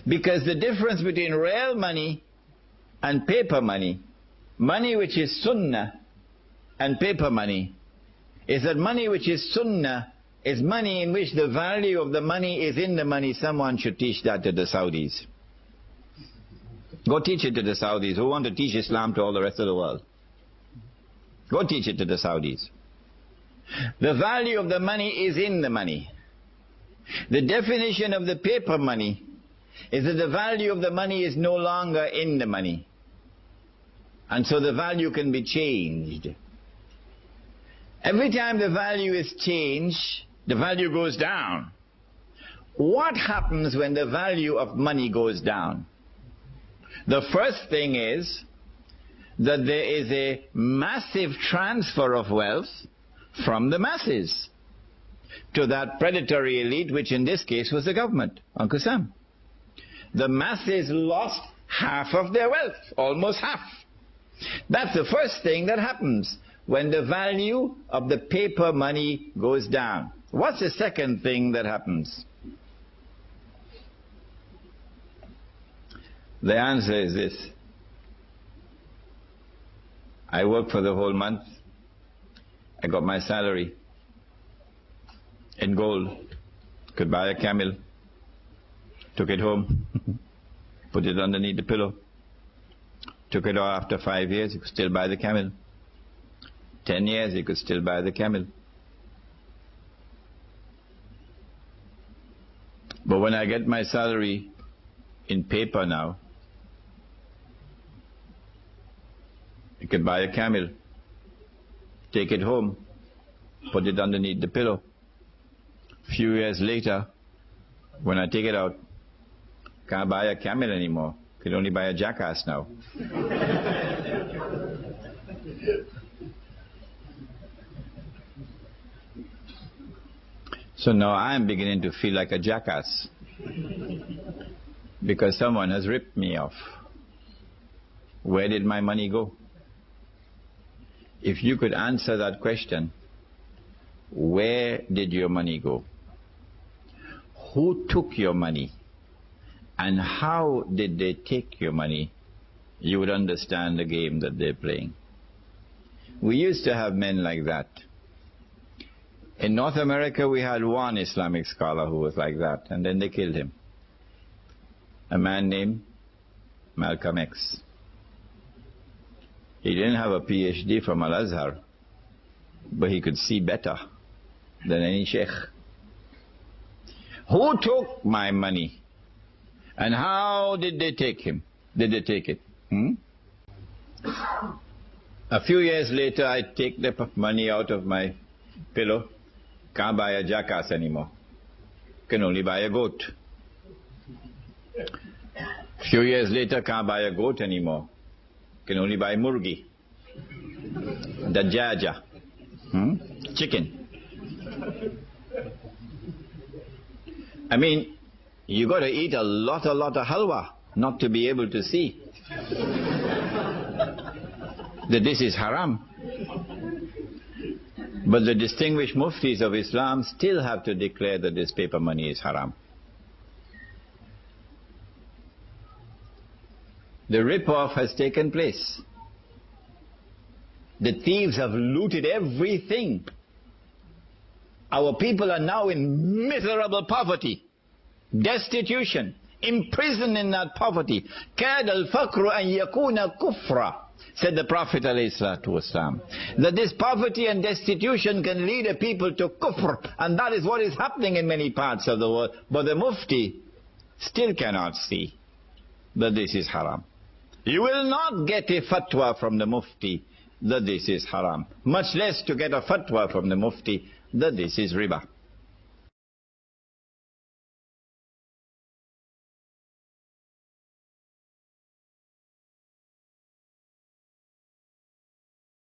Because the difference between real money and paper money, money which is sunnah and paper money, is that money which is sunnah is money in which the value of the money is in the money. Someone should teach that to the Saudis. Go teach it to the Saudis who want to teach Islam to all the rest of the world. Go teach it to the Saudis. The value of the money is in the money. The definition of the paper money is that the value of the money is no longer in the money. And so the value can be changed. Every time the value is changed, the value goes down. What happens when the value of money goes down? The first thing is that there is a massive transfer of wealth from the masses to that predatory elite, which in this case was the government, Uncle Sam. The masses lost half of their wealth, almost half. That's the first thing that happens when the value of the paper money goes down. What's the second thing that happens? The answer is this. I worked for the whole month. I got my salary in gold. Could buy a camel. Took it home. Put it underneath the pillow. Took it off after 5 years. You could still buy the camel. 10 years, you could still buy the camel. But when I get my salary in paper now, you could buy a camel, take it home, put it underneath the pillow. A few years later, when I take it out, can't buy a camel anymore. Could only buy a jackass now. So now I am beginning to feel like a jackass because someone has ripped me off. Where did my money go? If you could answer that question, where did your money go? Who took your money? And how did they take your money? You would understand the game that they're playing. We used to have men like that. In North America, we had one Islamic scholar who was like that, and then they killed him. A man named Malcolm X. He didn't have a PhD from Al-Azhar, but he could see better than any sheikh. Who took my money? And how did they take him? Did they take it? A few years later, I take the money out of my pillow. Can't buy a jackass anymore. Can only buy a goat. A few years later, can't buy a goat anymore. Can only buy murgi. Dajaja. Chicken. I mean, you got to eat a lot of halwa not to be able to see that this is haram. But the distinguished muftis of Islam still have to declare that this paper money is haram. The rip-off has taken place. The thieves have looted everything. Our people are now in miserable poverty, destitution, imprisoned in that poverty. كَادَ الْفَقْرُ أَنْ يَكُونَ كُفْرًا, said the Prophet ﷺ, that this poverty and destitution can lead a people to kufr, and that is what is happening in many parts of the world. But the mufti still cannot see that this is haram. You will not get a fatwa from the mufti that this is haram, much less to get a fatwa from the mufti that this is riba.